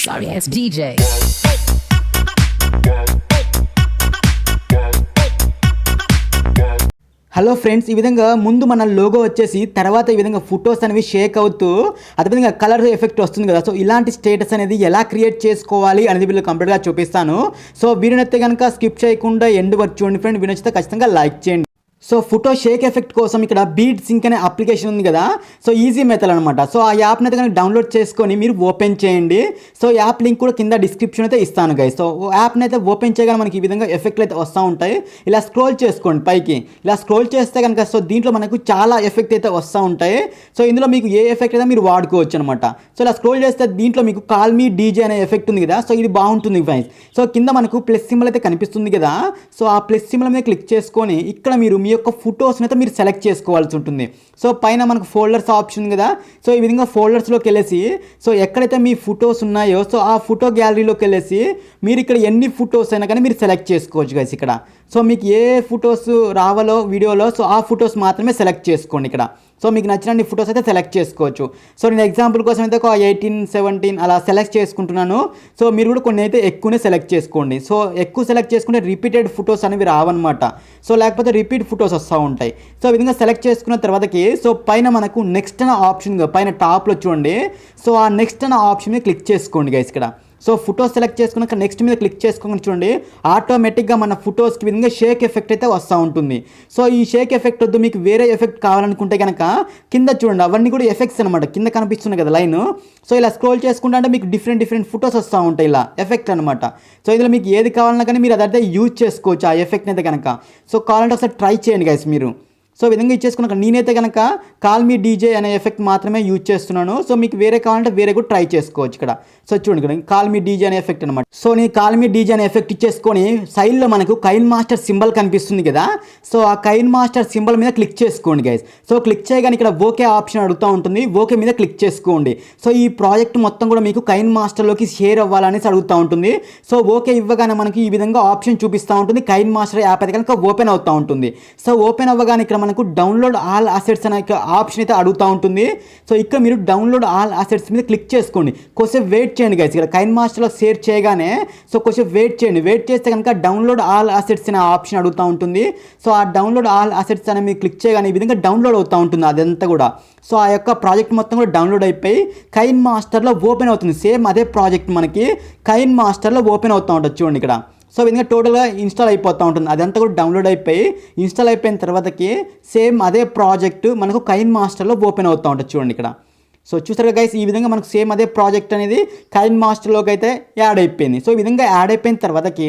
Sorry ass DJ. Hello friends, ఈ విధంగా ముందు మన లోగో వచ్చేసి తర్వాత ఈ విధంగా ఫొటోస్ అనేవి షేక్ అవుతూ అదేవిధంగా కలర్ ఎఫెక్ట్ వస్తుంది కదా. సో ఇలాంటి స్టేటస్ అనేది ఎలా క్రియేట్ చేసుకోవాలి అనేది వీళ్ళు కంప్లీట్గా చూపిస్తాను. సో వీడియోనైతే కనుక స్కిప్ చేయకుండా ఎండ్ వరకు చూడండి ఫ్రెండ్. వీడియో నచ్చితే ఖచ్చితంగా లైక్ చేయండి. సో ఫోటో షేక్ ఎఫెక్ట్ కోసం ఇక్కడ బీట్ సింక్ అనే అప్లికేషన్ ఉంది కదా. సో ఈజీ మెథడ్ అనమాట. సో ఆ యాప్ని అయితే కనుక డౌన్లోడ్ చేసుకొని మీరు ఓపెన్ చేయండి. సో యాప్ లింక్ కూడా కింద డిస్క్రిప్షన్ అయితే ఇస్తాను గైస్. సో యాప్ని అయితే ఓపెన్ చేయగానే మనకి ఈ విధంగా ఎఫెక్ట్లు అయితే వస్తూ ఉంటాయి. ఇలా స్క్రోల్ చేసుకోండి పైకి. ఇలా స్క్రోల్ చేస్తే కనుక సో దీంట్లో మనకు చాలా ఎఫెక్ట్ అయితే వస్తూ ఉంటాయి. సో ఇందులో మీకు ఏ ఎఫెక్ట్ అయితే మీరు వాడుకోవచ్చు అనమాట. సో ఇలా స్క్రోల్ చేస్తే దీంట్లో మీకు కాల్ మీ డీజే అనే ఎఫెక్ట్ ఉంది కదా. సో ఇది బాగుంటుంది ఫ్రెండ్స్. సో కింద మనకు ప్లస్ సింబల్ అయితే కనిపిస్తుంది కదా. సో ఆ ప్లస్ సింబల్ మీద క్లిక్ చేసుకొని ఇక్కడ మీరు మీ యొక్క ఫొటోస్ని అయితే మీరు సెలెక్ట్ చేసుకోవాల్సి ఉంటుంది. సో పైన మనకు ఫోల్డర్స్ ఆప్షన్ ఉంది కదా. సో ఈ విధంగా ఫోల్డర్స్లోకి వెళ్ళేసి సో ఎక్కడైతే మీ ఫొటోస్ ఉన్నాయో సో ఆ ఫోటో గ్యాలరీలోకి వెళ్ళేసి మీరు ఇక్కడ ఎన్ని ఫొటోస్ అయినా కానీ మీరు సెలెక్ట్ చేసుకోవచ్చు గైస్ ఇక్కడ. సో మీకు ఏ ఫొటోస్ రావాలో వీడియోలో సో ఆ ఫొటోస్ మాత్రమే సెలెక్ట్ చేసుకోండి ఇక్కడ. సో మీకు నచ్చినన్ని ఫొటోస్ అయితే సెలెక్ట్ చేసుకోవచ్చు. సో నేను ఎగ్జాంపుల్ కోసం అయితే ఒక 18, 17 అలా సెలెక్ట్ చేసుకుంటున్నాను. సో మీరు కూడా కొన్ని అయితే ఎక్కువనే సెలెక్ట్ చేసుకోండి. సో ఎక్కువ సెలెక్ట్ చేసుకుంటే రిపీటెడ్ ఫొటోస్ అనేవి రావన్నమాట. సో లేకపోతే రిపీట్ ఫొటోస్ వస్తూ ఉంటాయి. సో ఈ విధంగా సెలెక్ట్ చేసుకున్న తర్వాతకి సో పైన మనకు నెక్స్ట్ అనే ఆప్షన్ పైన టాప్లో చూడండి. సో ఆ నెక్స్ట్ అనే ఆప్షన్ మీద క్లిక్ చేసుకోండి గైస్ ఇక్కడ. సో ఫొటోస్ సెలెక్ట్ చేసుకున్నాక నెక్స్ట్ మీద క్లిక్ చేసుకుని చూడండి, ఆటోమేటిక్గా మన ఫొటోస్కి విధంగా షేక్ ఎఫెక్ట్ అయితే వస్తూ ఉంటుంది. సో ఈ షేక్ ఎఫెక్ట్ వద్దు, మీకు వేరే ఎఫెక్ట్ కావాలనుకుంటే కనుక కింద చూడండి, అవన్నీ కూడా ఎఫెక్ట్స్ అనమాట. కింద కనిపిస్తుంది కదా లైన్. సో ఇలా స్క్రోల్ చేసుకుంటా అంటే మీకు డిఫరెంట్ ఫొటోస్ వస్తూ ఉంటాయి ఇలా ఎఫెక్ట్ అనమాట. సో ఇందులో మీకు ఏది కావాలన్నా కానీ మీరు అదైతే యూజ్ చేసుకోవచ్చు ఆ ఎఫెక్ట్ని అయితే కనుక. సో కావాలంటే ఒకసారి ట్రై చేయండి గైస్ మీరు. సో విధంగా ఇచ్చేసుకున్నాక నేనైతే కనుక కాల్ మీ డీజే అనే ఎఫెక్ట్ మాత్రమే యూజ్ చేస్తున్నాను. సో మీకు వేరే కావాలంటే వేరే కూడా ట్రై చేసుకోవచ్చు ఇక్కడ. సో చూడండి ఇక్కడ కాల్ మీ డీజే అనే ఎఫెక్ట్ అనమాట. సో నేను కాల్ మీ డీజే అనే ఎఫెక్ట్ ఇచ్చేసుకొని సైడ్లో మనకు కైన్ మాస్టర్ సింబల్ కనిపిస్తుంది కదా. సో ఆ కైన్ మాస్టర్ సింబల్ మీద క్లిక్ చేసుకోండి గైస్. సో క్లిక్ చేయగానే ఇక్కడ ఓకే ఆప్షన్ అడుగుతూ ఉంటుంది. ఓకే మీద క్లిక్ చేసుకోండి. సో ఈ ప్రాజెక్ట్ మొత్తం కూడా మీకు కైన్ మాస్టర్లోకి షేర్ అవ్వాలనేసి అడుగుతూ ఉంటుంది. సో ఓకే ఇవ్వగానే మనకి ఈ విధంగా ఆప్షన్ చూపిస్తూ ఉంటుంది. కైన్ మాస్టర్ యాప్ అయితే కనుక ఓపెన్ అవుతూ ఉంటుంది. సో ఓపెన్ అవ్వగానే ఇక్కడ మనకు డౌన్లోడ్ ఆల్ అసెట్స్ అనే ఆప్షన్ అయితే అడుగుతూ ఉంటుంది. సో ఇక్కడ మీరు డౌన్లోడ్ ఆల్ అసెట్స్ మీద క్లిక్ చేసుకోండి. కొంచెం వెయిట్ చేయండి గైస్. ఇక్కడ కైన్ మాస్టర్లో షేర్ చేయగానే సో కొంచెం వెయిట్ చేయండి. వెయిట్ చేస్తే కనుక డౌన్లోడ్ ఆల్ అసెట్స్ అనే ఆప్షన్ అడుగుతూ ఉంటుంది. సో ఆ డౌన్లోడ్ ఆల్ అసెట్స్ అనే మీరు క్లిక్ చేయగానే ఈ విధంగా డౌన్లోడ్ అవుతూ ఉంటుంది అదంతా కూడా. సో ఆ యొక్క ప్రాజెక్ట్ మొత్తం కూడా డౌన్లోడ్ అయిపోయి కైన్ మాస్టర్లో ఓపెన్ అవుతుంది. సేమ్ అదే ప్రాజెక్ట్ మనకి కైన్ మాస్టర్లో ఓపెన్ అవుతూ ఉంటుంది చూడండి ఇక్కడ. సో విధంగా టోటల్గా ఇన్స్టాల్ అయిపోతూ ఉంటుంది. అదంతా కూడా డౌన్లోడ్ అయిపోయి ఇన్స్టాల్ అయిపోయిన తర్వాతకి సేమ్ అదే ప్రాజెక్ట్ మనకు కైన్ మాస్టర్లో ఓపెన్ అవుతూ ఉంటుంది చూడండి ఇక్కడ. సో చూసారుగా గైస్, ఈ విధంగా మనకు సేమ్ అదే ప్రాజెక్ట్ అనేది కైన్ మాస్టర్లోకి అయితే యాడ్ అయిపోయింది. సో ఈ విధంగా యాడ్ అయిపోయిన తర్వాతకి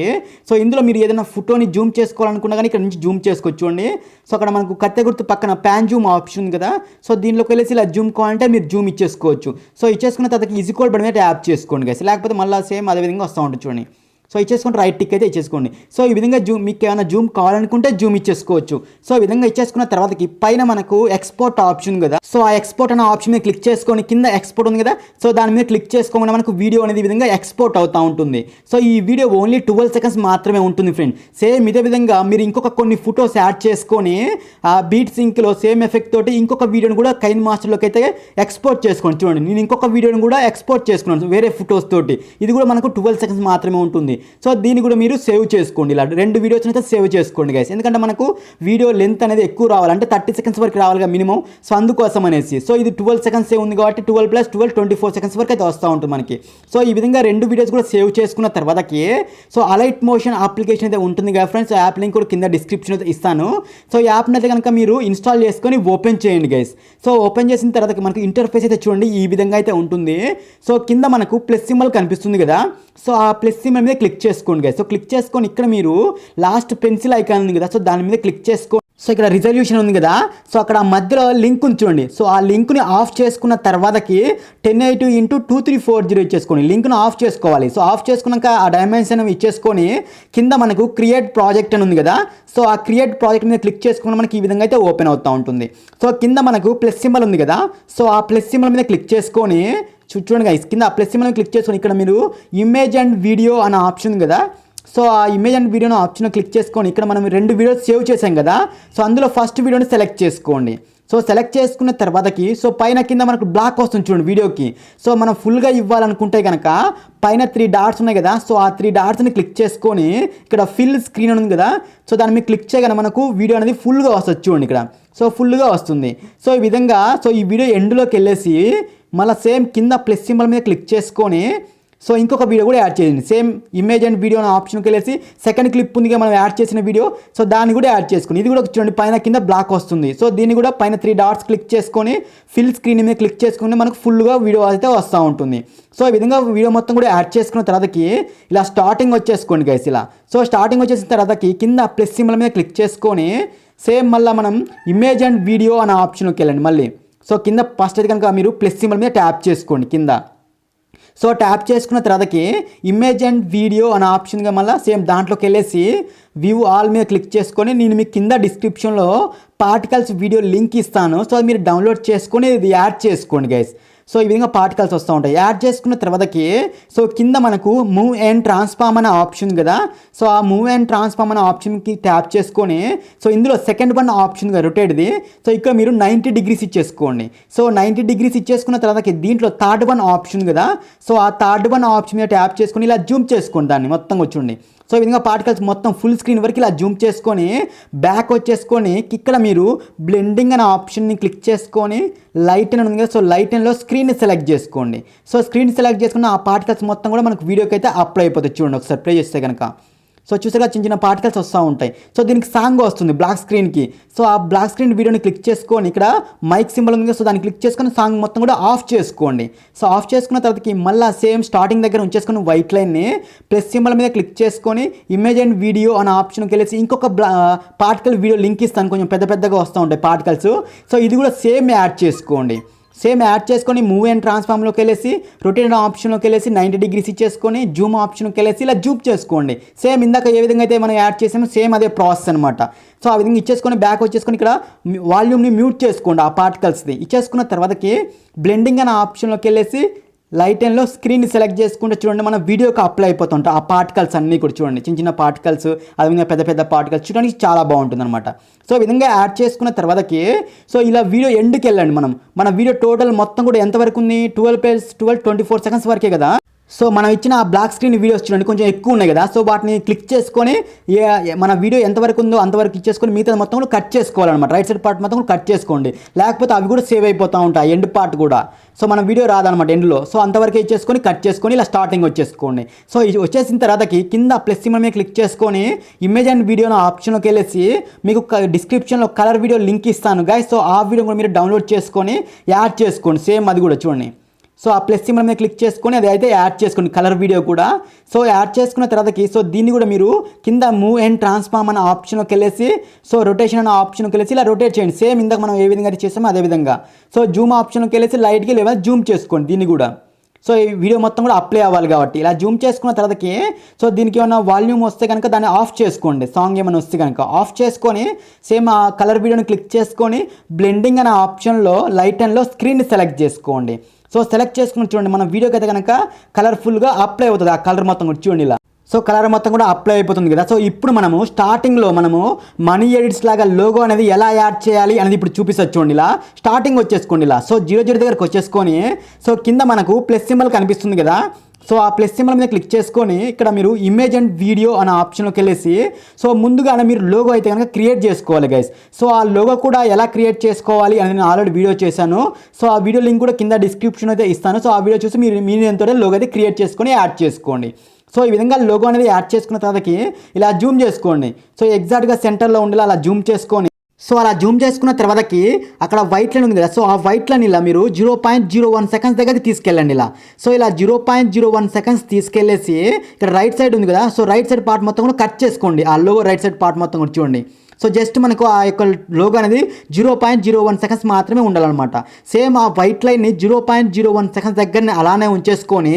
సో ఇందులో మీరు ఏదైనా ఫోటోని జూమ్ చేసుకోవాలనుకున్నా కానీ ఇక్కడ నుంచి జూమ్ చేసుకోవచ్చు చూడండి. సో అక్కడ మనకు కత్తె గుర్తు పక్కన ప్యాన్ జూమ్ ఆప్షన్ ఉంది కదా. సో దీనిలోకి వెళ్ళేసి ఇలా జూమ్ కావాలంటే మీరు జూమ్ ఇచ్చేసుకోవచ్చు. సో ఇచ్చేసుకున్న తర్వాత ఈజీకోల్ బటన్ మీద ట్యాప్ చేసుకోండి గైస్. లేకపోతే మళ్ళీ సేమ్ అదే విధంగా వస్తూ ఉంటుంది చూడండి. సో ఇచ్చేసుకుంటే రైట్ టిక్ అయితే ఇచ్చేసుకోండి. సో ఈ విధంగా జూమ్ మీకు ఏమైనా జూమ్ కావాలనుకుంటే జూమ్ ఇచ్చేసుకోవచ్చు. సో ఈ విధంగా ఇచ్చేసుకున్న తర్వాతకి పైన మనకు ఎక్స్పోర్ట్ ఆప్షన్ కదా. సో ఆ ఎక్స్పోర్ట్ అనే ఆప్షన్ మీద క్లిక్ చేసుకొని కింద ఎక్స్పోర్ట్ ఉంది కదా. సో దాని మీద క్లిక్ చేసుకోకుండా మనకు వీడియో అనేది ఈ విధంగా ఎక్స్పోర్ట్ అవుతూ ఉంటుంది. సో ఈ వీడియో ఓన్లీ 12 సెకండ్స్ మాత్రమే ఉంటుంది ఫ్రెండ్. సేమ్ ఇదే విధంగా మీరు ఇంకొక కొన్ని ఫొటోస్ యాడ్ చేసుకొని ఆ బీట్ సింక్లో సేమ్ ఎఫెక్ట్ తోటి ఇంకొక వీడియోని కూడా కైన్ మాస్టర్లోకి అయితే ఎక్స్పోర్ట్ చేసుకోండి చూడండి. నేను ఇంకొక వీడియోని కూడా ఎక్స్పోర్ట్ చేసుకున్నాను వేరే ఫొటోస్ తోటి. ఇది కూడా మనకు 12 సెకండ్స్ మాత్రమే ఉంటుంది. సో దీన్ని కూడా మీరు సేవ్ చేసుకోండి. ఇలా 2 వీడియోస్ అయితే సేవ్ చేసుకోండి గైస్. ఎందుకంటే మనకు వీడియో లెంత్ అనేది ఎక్కువ రావాలి, అంటే 30 సెకండ్స్ వరకు రావాలిగా మినిమం. సో అందుకోసం అనేసి. సో ఇది 12 సెకండ్స్ ఉంది కాబట్టి 12 + 12 24 సెకండ్స్ వరకు అయితే వస్తూ ఉంటుంది మనకి. సో ఈ విధంగా 2 వీడియోస్ కూడా సేవ్ చేసుకున్న తర్వాతకి సో అలైట్ మోషన్ అప్లికేషన్ అయితే ఉంటుంది కదా ఫ్రెండ్స్. యాప్ లింక్ కూడా కింద డిస్క్రిప్షన్ అయితే ఇస్తాను. సో ఈ యాప్ని అయితే కనుక మీరు ఇన్స్టాల్ చేసుకొని ఓపెన్ చేయండి గైస్. సో ఓపెన్ చేసిన తర్వాత మనకు ఇంటర్ఫేస్ అయితే చూడండి ఈ విధంగా అయితే ఉంటుంది. సో కింద మనకు ప్లస్ సింబల్ కనిపిస్తుంది కదా. సో ఆ ప్లస్ సింబల్ మీద క్లిక్ చేసుకోండి గైస్. సో క్లిక్ చేసుకొని ఇక్కడ మీరు లాస్ట్ పెన్సిల్ ఐకాన్ ఉంది కదా. సో దాని మీద క్లిక్ చేసుకోండి. సో ఇక్కడ రిజల్యూషన్ ఉంది కదా. సో అక్కడ మధ్యలో లింక్ ఉంది చూడండి. సో ఆ లింక్ని ఆఫ్ చేసుకున్న తర్వాతకి 1080x2340 ఇచ్చేసుకోండి. లింక్ను ఆఫ్ చేసుకోవాలి. సో ఆఫ్ చేసుకున్నాక ఆ డైమెన్షన్ ఇచ్చేసుకొని కింద మనకు క్రియేట్ ప్రాజెక్ట్ అని ఉంది కదా. సో ఆ క్రియేట్ ప్రాజెక్ట్ మీద క్లిక్ చేసుకుని మనకి ఈ విధంగా అయితే ఓపెన్ అవుతూ ఉంటుంది. సో కింద మనకు ప్లస్ సింబల్ ఉంది కదా. సో ఆ ప్లస్ సింబల్ మీద క్లిక్ చేసుకొని చూడండి గైస్, కింద ఆ ప్లస్ సింబల్ మీద క్లిక్ చేసుకొని ఇక్కడ మీరు ఇమేజ్ అండ్ వీడియో అనే ఆప్షన్ ఉంది కదా. సో ఆ ఇమేజ్ అండ్ వీడియోను ఆప్షన్ క్లిక్ చేసుకొని ఇక్కడ మనం 2 వీడియోస్ సేవ్ చేసాం కదా. సో అందులో ఫస్ట్ వీడియోని సెలెక్ట్ చేసుకోండి. సో సెలెక్ట్ చేసుకున్న తర్వాతకి సో పైన కింద మనకు బ్లాక్ వస్తుంది చూడండి వీడియోకి. సో మనం ఫుల్గా ఇవ్వాలనుకుంటే కనుక పైన 3 డాట్స్ ఉన్నాయి కదా, సో ఆ 3 డాట్స్ని క్లిక్ చేసుకొని ఇక్కడ ఫిల్ స్క్రీన్ ఉంది కదా, సో దాన్ని మీరు క్లిక్ చేయగానే మనకు వీడియో అనేది ఫుల్గా వస్తుంది చూడండి ఇక్కడ. సో ఫుల్గా వస్తుంది. సో ఈ విధంగా సో ఈ వీడియో ఎండ్లోకి వెళ్ళేసి మళ్ళీ సేమ్ కింద ప్లస్ సింబల్ మీద క్లిక్ చేసుకొని సో ఇంకొక వీడియో కూడా యాడ్ చేయండి. సేమ్ ఇమేజ్ అండ్ వీడియో అనే ఆప్షన్కి వెళ్ళేసి సెకండ్ క్లిప్ ఉందిగా మనం యాడ్ చేసిన వీడియో, సో దాన్ని కూడా యాడ్ చేసుకుని ఇది కూడా చూడండి పైన కింద బ్లాక్ వస్తుంది. సో దీన్ని కూడా పైన 3 డాట్స్ క్లిక్ చేసుకొని ఫిల్ స్క్రీన్ మీద క్లిక్ చేసుకుని మనకు ఫుల్గా వీడియో అయితే వస్తూ ఉంటుంది. సో ఈ విధంగా వీడియో మొత్తం కూడా యాడ్ చేసుకున్న తర్వాతకి ఇలా స్టార్టింగ్ వచ్చేసుకోండి గైస్ ఇలా. సో స్టార్టింగ్ వచ్చేసిన తర్వాతకి కింద ప్లస్ సింబల్ మీద క్లిక్ చేసుకొని సేమ్ మళ్ళీ మనం ఇమేజ్ అండ్ వీడియో అనే ఆప్షన్కి వెళ్ళండి మళ్ళీ. సో కింద ఫస్ట్ అయితే కనుక మీరు ప్లస్ సింబల్ మీద ట్యాప్ చేసుకోండి కింద. సో ట్యాప్ చేసుకున్న తర్వాతకి ఇమేజ్ అండ్ వీడియో అనే ఆప్షన్గా మళ్ళీ సేమ్ దాంట్లోకి వెళ్ళేసి వ్యూ ఆల్ మీద క్లిక్ చేసుకొని నేను మీకు కింద డిస్క్రిప్షన్లో పార్టికల్స్ వీడియో లింక్ ఇస్తాను. సో మీరు డౌన్లోడ్ చేసుకొని ఇది యాడ్ చేసుకోండి గైస్. సో ఈ విధంగా పార్టికల్స్ వస్తూ ఉంటాయి. యాడ్ చేసుకున్న తర్వాతకి సో కింద మనకు మూవ్ అండ్ ట్రాన్స్ఫార్మ్ అనే ఆప్షన్ కదా, సో ఆ మూవ్ అండ్ ట్రాన్స్ఫార్మ్ అనే ఆప్షన్కి ట్యాప్ చేసుకొని సో ఇందులో సెకండ్ వన్ ఆప్షన్గా రొటేట్ది. సో ఇక్కడ మీరు 90 డిగ్రీస్ ఇచ్చేసుకోండి. సో 90 డిగ్రీస్ ఇచ్చేసుకున్న తర్వాతకి దీంట్లో థర్డ్ వన్ ఆప్షన్ కదా, సో ఆ థర్డ్ వన్ ఆప్షన్ మీద ట్యాప్ చేసుకొని ఇలా జూమ్ చేసుకోండి దాన్ని మొత్తం వచ్చుండి. సో ఈ విధంగా పార్టికల్స్ మొత్తం ఫుల్ స్క్రీన్ వరకు ఇలా జూమ్ చేసుకొని బ్యాక్ వచ్చేసుకొని ఇక్కడ మీరు బ్లెండింగ్ అనే ఆప్షన్ని క్లిక్ చేసుకొని లైట్ అని ఉంది కదా, సో లైట్ లో స్క్రీన్ సెలెక్ట్ చేసుకోండి. సో స్క్రీన్ సెలెక్ట్ చేసుకున్న ఆ పార్టికల్స్ మొత్తం కూడా మనకు వీడియోకి అయితే అప్లై అయిపోతుంది చూడండి. ఒకసారి ప్లే చేస్తే కనుక సో చూసారా చిన్న చిన్న పార్టికల్స్ వస్తూ ఉంటాయి. సో దీనికి సాంగ్ వస్తుంది బ్లాక్ స్క్రీన్కి. సో ఆ బ్లాక్ స్క్రీన్ వీడియోని క్లిక్ చేసుకొని ఇక్కడ మైక్ సింబల్ ఉంది, సో దాన్ని క్లిక్ చేసుకొని సాంగ్ మొత్తం కూడా ఆఫ్ చేసుకోండి. సో ఆఫ్ చేసుకున్న తర్వాతకి మళ్ళీ సేమ్ స్టార్టింగ్ దగ్గర ఉంచేసుకొని వైట్ లైన్ని ప్లస్ సింబల్ మీద క్లిక్ చేసుకొని ఇమేజ్ అండ్ వీడియో అనే ఆప్షన్కి వెళ్ళేసి ఇంకొక పార్టికల్ వీడియో లింక్ ఇస్తాను, కొంచెం పెద్ద పెద్దగా వస్తూ ఉంటాయి పార్టికల్స్. సో ఇది కూడా సేమ్ యాడ్ చేసుకోండి. సేమ్ యాడ్ చేసుకొని మూవ్ అండ్ ట్రాన్స్ఫార్మ్లోకి వెళ్ళేసి రొటేట్ ఆప్షన్లోకి వెళ్ళేసి 90 డిగ్రీస్ ఇచ్చేసుకొని జూమ్ ఆప్షన్కి వెళ్ళేసి ఇలా జూమ్ చేసుకోండి. సేమ్ ఇందాక ఏ విధంగా అయితే మనం యాడ్ చేసామో సేమ్ అదే ప్రాసెస్ అనమాట. సో ఆ విధంగా ఇచ్చేసుకొని బ్యాక్ వచ్చేసుకొని ఇక్కడ వాల్యూమ్ని మ్యూట్ చేసుకోండి ఆ పార్టికల్స్ది. ఇచ్చేసుకున్న తర్వాతకి బ్లెండింగ్ అనే ఆప్షన్లోకి వెళ్ళేసి లైట్ అండ్లో స్క్రీన్ సెలెక్ట్ చేసుకుంటే చూడండి మన వీడియోకి అప్లై అయిపోతుంటాయి ఆ పార్టికల్స్ అన్నీ కూడా చూడండి. చిన్న చిన్న పార్టికల్స్ అదేవిధంగా పెద్ద పెద్ద పార్టికల్స్ చూడడానికి చాలా బాగుంటుంది అనమాట. సో ఈ విధంగా యాడ్ చేసుకున్న తర్వాతకి సో ఇలా వీడియో ఎండ్కి వెళ్ళండి. మన వీడియో టోటల్ మొత్తం కూడా ఎంతవరకు ఉంది 24 సెకండ్స్ వరకే కదా. సో మనం ఇచ్చిన ఆ బ్లాక్ స్క్రీన్ వీడియోస్ చూడండి కొంచెం ఎక్కువ ఉన్నాయి కదా, సో వాటిని క్లిక్ చేసుకొని మన వీడియో ఎంతవరకు ఉందో అంతవరకు ఇచ్చేసుకొని మిగతా మొత్తం కూడా కట్ చేసుకోవాలన్నమాట. రైట్ సైడ్ పార్ట్ మొత్తం కూడా కట్ చేసుకోండి, లేకపోతే అవి కూడా సేవ్ అయిపోతూ ఉంటాయి ఎండ్ పార్ట్ కూడా. సో మన వీడియో రాదనమాట ఎండ్లో. సో అంతవరకు ఇచ్చేసుకొని కట్ చేసుకొని ఇలా స్టార్టింగ్ వచ్చేసుకోండి. సో ఇది వచ్చేసిన తర్వాతకి కింద ప్లస్ సింబల్ మీద క్లిక్ చేసుకొని ఇమేజ్ అండ్ వీడియో ఆప్షన్లోకి వెళ్ళేసి మీకు డిస్క్రిప్షన్లో కలర్ వీడియో లింక్ ఇస్తాను గైస్. సో ఆ వీడియో కూడా మీరు డౌన్లోడ్ చేసుకొని యాడ్ చేసుకోండి. సేమ్ అది కూడా చూడండి. సో ఆ ప్లస్ సింబల్ మీద క్లిక్ చేసుకొని అది అయితే యాడ్ చేసుకోండి కలర్ వీడియో కూడా. సో యాడ్ చేసుకున్న తర్వాతకి సో దీన్ని కూడా మీరు కింద మూవ్ అండ్ ట్రాన్స్ఫార్మ్ అనే ఆప్షన్కి వెళ్ళేసి సో రొటేషన్ అనే ఆప్షన్కి వెళ్ళేసి ఇలా రొటేట్ చేయండి. సేమ్ ఇందాక మనం ఏ విధంగా చేసామో అదే విధంగా. సో జూమ్ ఆప్షన్కి వెళ్ళేసి లైట్కి లేదా జూమ్ చేసుకోండి దీన్ని కూడా. సో ఈ వీడియో మొత్తం కూడా అప్లై అవ్వాలి కాబట్టి ఇలా జూమ్ చేసుకున్న తర్వాతకి సో దీనికి ఏమైనా వాల్యూమ్ వస్తే కనుక దాన్ని ఆఫ్ చేసుకోండి. సాంగ్ ఏమైనా వస్తే కనుక ఆఫ్ చేసుకొని సేమ్ ఆ కలర్ వీడియోని క్లిక్ చేసుకొని బ్లెండింగ్ అనే ఆప్షన్లో లైట్ అండ్లో స్క్రీన్ సెలెక్ట్ చేసుకోండి. సో సెలెక్ట్ చేసుకుని చూడండి మన వీడియోకి అయితే కనుక కలర్ఫుల్గా అప్లై అవుతుంది ఆ కలర్ మొత్తం కూడా చూడండి ఇలా. సో కలర్ మొత్తం కూడా అప్లై అయిపోతుంది కదా. సో ఇప్పుడు మనము స్టార్టింగ్లో మనము మనీ ఎడిట్స్ లాగా లోగో అనేది ఎలా యాడ్ చేయాలి అనేది ఇప్పుడు చూపిస్తుంది చూడండి. ఇలా స్టార్టింగ్ వచ్చేసుకోండి ఇలా. సో 00 దగ్గరకు వచ్చేసుకొని సో కింద మనకు ప్లస్ సింబల్ కనిపిస్తుంది కదా, సో ఆ ప్లస్ సింబల్ మీద క్లిక్ చేసుకొని ఇక్కడ మీరు ఇమేజ్ అండ్ వీడియో అనే ఆప్షన్లోకి వెళ్ళేసి సో ముందుగానే మీరు లోగో అయితే కనుక క్రియేట్ చేసుకోవాలి గైస్. సో ఆ లోగో కూడా ఎలా క్రియేట్ చేసుకోవాలి అనేది నేను ఆల్రెడీ వీడియో చేశాను. సో ఆ వీడియో లింక్ కూడా కింద డిస్క్రిప్షన్ అయితే ఇస్తాను. సో ఆ వీడియో చూసి మీరు ఎంతో లోగో అయితే క్రియేట్ చేసుకొని యాడ్ చేసుకోండి. సో ఈ విధంగా లోగో అనేది యాడ్ చేసుకున్న తర్వాతకి ఇలా జూమ్ చేసుకోండి. సో ఎగ్జాక్ట్గా సెంటర్లో ఉండేలా అలా జూమ్ చేసుకొని సో అలా జూమ్ చేసుకున్న తర్వాతకి అక్కడ వైట్ లైన్ ఉంది కదా, సో ఆ వైట్ లైన్ ఇలా మీరు 0.01 సెకండ్స్ దగ్గరికి తీసుకెళ్ళండి ఇలా. సో ఇలా 0.01 సెకండ్స్ తీసుకెళ్ళేసి ఇక్కడ రైట్ సైడ్ ఉంది కదా, సో రైట్ సైడ్ పార్ట్ మొత్తం కూడా కట్ చేసుకోండి. ఆ లోగో రైట్ సైడ్ పార్ట్ మొత్తం కూడా చూడండి. సో జస్ట్ మనకు ఆ యొక్క లోగో అనేది 0.01 సెకండ్స్ మాత్రమే ఉండాలన్నమాట. సేమ్ ఆ వైట్ లైన్ని 0.01 సెకండ్స్ దగ్గరనే అలానే ఉంచేసుకొని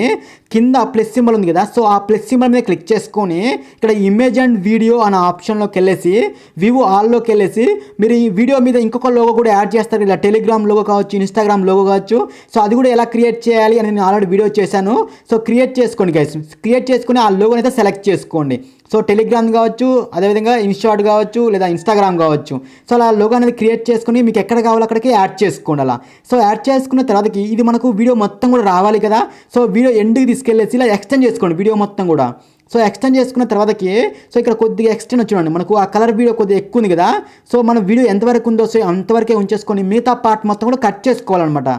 కింద ప్లస్ సింబల్ ఉంది కదా, సో ఆ ప్లస్ సింబల్ మీద క్లిక్ చేసుకొని ఇక్కడ ఇమేజ్ అండ్ వీడియో అనే ఆప్షన్లోకి వెళ్ళేసి వ్యూ ఆల్లోకి వెళ్ళేసి మీరు ఈ వీడియో మీద ఇంకొక లోగో కూడా యాడ్ చేస్తారు, ఇలా టెలిగ్రామ్ లోగో కావచ్చు, ఇన్స్టాగ్రామ్ లోగో కావచ్చు. సో అది కూడా ఎలా క్రియేట్ చేయాలి అని నేను ఆల్రెడీ వీడియో చేశాను. సో క్రియేట్ చేసుకోండి గైస్, క్రియేట్ చేసుకుని ఆ లోగోని అయితే సెలెక్ట్ చేసుకోండి. సో టెలిగ్రామ్ కావచ్చు, అదేవిధంగా ఇన్స్టాట్ కావచ్చు, లేదా ఇన్స్టాగ్రామ్ కావచ్చు. సో అలా లోగో అనేది క్రియేట్ చేసుకుని మీకు ఎక్కడ కావాలో అక్కడికి యాడ్ చేసుకోండి అలా. సో యాడ్ చేసుకున్న తర్వాతకి ఇది మనకు వీడియో మొత్తం కూడా రావాలి కదా. సో వీడియో ఎండ్కి తీసుకెళ్ళేసి ఇలా ఎక్స్టెండ్ చేసుకోండి వీడియో మొత్తం కూడా. సో ఎక్స్టెండ్ చేసుకున్న తర్వాతకి సో ఇక్కడ కొద్దిగా ఎక్స్టెండ్ చూడండి, మనకు ఆ కలర్ వీడియో కొద్దిగా ఎక్కువ ఉంది కదా. సో మన వీడియో ఎంతవరకు ఉందో సో అంతవరకే ఉంచేసుకొని మిగతా పార్ట్ మొత్తం కూడా కట్ చేసుకోవాలన్నమాట.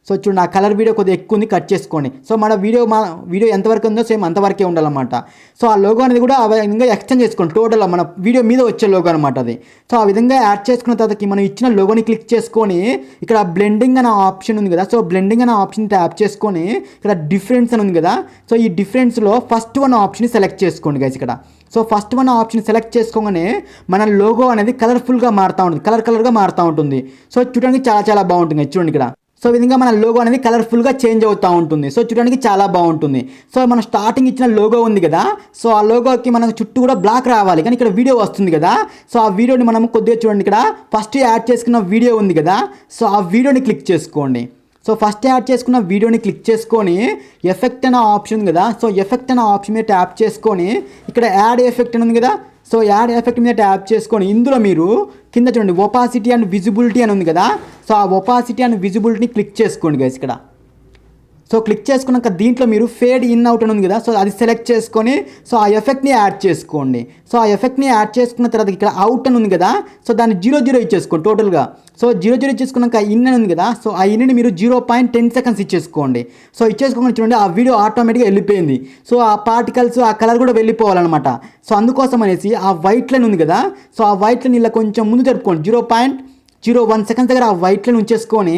సో చూడండి, ఆ కలర్ వీడియో కొద్దిగా ఎక్కువ ఉంది, కట్ చేసుకోండి. సో మన వీడియో ఎంతవరకు ఉందో సేమ్ అంతవరకే ఉండాలన్నమాట. సో ఆ లోగో అనేది కూడా ఆ విధంగా ఎక్స్టెండ్ చేసుకోండి, టోటల్ మన వీడియో మీద వచ్చే లోగో అనమాట అది. సో ఆ విధంగా యాడ్ చేసుకున్న తర్వాతకి మనం ఇచ్చిన లోగోని క్లిక్ చేసుకొని ఇక్కడ బ్లెండింగ్ అనే ఆప్షన్ ఉంది కదా. సో బ్లెండింగ్ అనే ఆప్షన్ ట్యాప్ చేసుకొని ఇక్కడ డిఫరెన్స్ అని ఉంది కదా. సో ఈ డిఫరెన్స్లో ఫస్ట్ వన్ ఆప్షన్ సెలెక్ట్ చేసుకోండి గైస్ ఇక్కడ. So first one option select చేసుకోగానే మన లోగో అనేది కలర్ఫుల్గా మారుతూ ఉంటుంది, కలర్గా మారుతూ ఉంటుంది. సో చూడడానికి చాలా బాగుంటుంది చూడండి ఇక్కడ. సో ఈ విధంగా మన లోగో అనేది కలర్ఫుల్గా చేంజ్ అవుతూ ఉంటుంది. సో చూడడానికి చాలా బాగుంటుంది. సో మనం స్టార్టింగ్ ఇచ్చిన లోగో ఉంది కదా, సో ఆ లోగోకి మనకు చుట్టూ కూడా బ్లాక్ రావాలి, కానీ ఇక్కడ వీడియో వస్తుంది కదా. సో ఆ వీడియోని మనం కొద్దిగా చూడండి, ఇక్కడ ఫస్ట్ యాడ్ చేసుకున్న వీడియో ఉంది కదా. సో ఆ వీడియోని క్లిక్ చేసుకోండి. సో ఫస్ట్ యాడ్ చేసుకున్న వీడియోని క్లిక్ చేసుకొని ఎఫెక్ట్ అనే ఆప్షన్ ఉంది కదా. సో ఎఫెక్ట్ అనే ఆప్షన్ మీద ట్యాప్ చేసుకొని ఇక్కడ యాడ్ ఎఫెక్ట్ అని ఉంది కదా. సో యాడ్ ఎఫెక్ట్ మీద ట్యాప్ చేసుకొని ఇందులో మీరు కింద చూడండి ఒపాసిటీ అండ్ విజిబిలిటీ అని ఉంది కదా. సో ఆ ఒపాసిటీ అండ్ విజిబిలిటీని క్లిక్ చేసుకోండి గైస్ ఇక్కడ. సో క్లిక్ చేసుకున్నాక దీంట్లో మీరు ఫేడ్ ఇన్ అవుట్ అని ఉంది కదా. సో అది సెలెక్ట్ చేసుకొని సో ఆ ఎఫెక్ట్ని యాడ్ చేసుకోండి. సో ఆ ఎఫెక్ట్ని యాడ్ చేసుకున్న తర్వాత ఇక్కడ అవుట్ అని ఉంది కదా. సో దాన్ని 0 ఇచ్చేసుకోండి టోటల్గా. సో 0 ఇచ్చేసుకున్నాక ఇన్ అని ఉంది కదా. సో ఆ ఇన్ని మీరు 0.10 సెకండ్స్ ఇచ్చేసుకోండి. సో ఇచ్చేసుకోకుండా చూడండి ఆ వీడియో ఆటోమేటిక్గా వెళ్ళిపోయింది. సో ఆ పార్టికల్స్ ఆ కలర్ కూడా వెళ్ళిపోవాలన్నమాట. సో అందుకోసం అనేసి ఆ వైట్ లైన్ ఉంది కదా. సో ఆ వైట్ లైన్ ఇలా కొంచెం ముందు జరుపుకోండి, 0.01 సెకండ్స్ దగ్గర ఆ వైట్ లైన్ ఉంచేసుకొని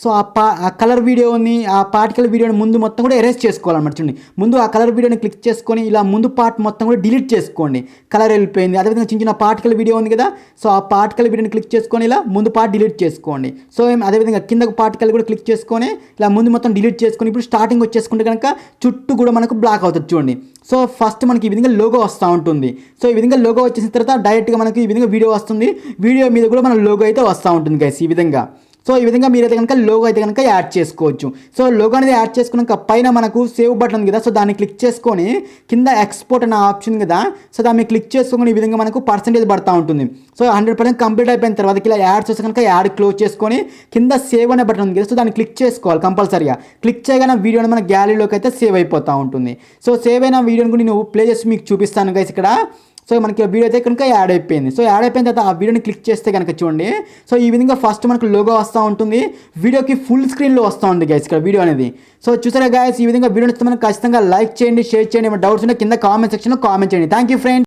సో ఆ కలర్ వీడియోని ఆ పార్టికల్ వీడియోని ముందు మొత్తం కూడా ఎరేస్ చేసుకోవాలన్నమాట. చూడండి, ముందు ఆ కలర్ వీడియోని క్లిక్ చేసుకొని ఇలా ముందు పార్ట్ మొత్తం కూడా డిలీట్ చేసుకోండి, కలర్ వెళ్ళిపోయింది. అదేవిధంగా చిన్న పార్టికల్ వీడియో ఉంది కదా. సో ఆ పార్టికల్ వీడియోని క్లిక్ చేసుకొని ఇలా ముందు పార్ట్ డిలీట్ చేసుకోండి. సో అదేవిధంగా కింద పార్టికల్ కూడా క్లిక్ చేసుకొని ఇలా ముందు మొత్తం డిలీట్ చేసుకొని ఇప్పుడు స్టార్టింగ్ వచ్చేసుకుంటే కనుక చుట్టూ కూడా మనకు బ్లాక్ అవుతుంది చూడండి. సో ఫస్ట్ మనకి ఈ విధంగా లోగో వస్తూ ఉంటుంది. సో ఈ విధంగా లోగో వచ్చేసిన తర్వాత డైరెక్ట్గా మనకి ఈ విధంగా వీడియో వస్తుంది, వీడియో మీద కూడా మన లోగో అయితే వస్తూ ఉంటుంది గైస్ ఈ విధంగా. సో ఈ విధంగా మీరైతే కనుక లోగో అయితే కనుక యాడ్ చేసుకోవచ్చు. సో లోగో అనేది యాడ్ చేసుకున్నాక పైన మనకు సేవ్ బటన్ ఉంది కదా. సో దాన్ని క్లిక్ చేసుకొని కింద ఎక్స్పోర్ట్ అనే ఆప్షన్ కదా. సో దాన్ని క్లిక్ చేసుకొని ఈ విధంగా మనకు పర్సెంటేజ్ పడుతూ ఉంటుంది. సో 100% కంప్లీట్ అయిపోయిన తర్వాత ఇలా యాడ్స్ వస్తే కనుక యాడ్ క్లోజ్ చేసుకొని కింద సేవ్ అనే బటన్ ఉంది కదా. సో దాన్ని క్లిక్ చేసుకోవాలి కంపల్సరీగా. క్లిక్ చేయగానే వీడియోని మన గ్యాలరీలోకి అయితే సేవ్ అయిపోతూ ఉంటుంది. సో సేవ్ అయిన వీడియోని కూడా నేను ప్లే చేసి మీకు చూపిస్తాను గైస్ ఇక్కడ. సో మనకి వీడియో అయితే కనుక యాడ్ అయిపోయింది. సో యాడ్ అయిపోయిన తర్వాత ఆ వీడియోని క్లిక్ చేస్తే కనుక చూడండి. సో ఈ విధంగా ఫస్ట్ మనకు లోగో వస్తూ ఉంటుంది, వీడియోకి ఫుల్ స్క్రీన్లో వస్తూ ఉంది గైస్ ఇక్కడ వీడియో అనేది. సో చూసారా గైస్, ఈ విధంగా వీడియో నచ్చితే మనకు ఖచ్చితంగా లైక్ చేయండి, షేర్ చేయండి. ఏమైనా డౌట్స్ ఉంటే కింద కామెంట్ సెక్షన్లో కామెంట్ చేయండి. Thank you friends.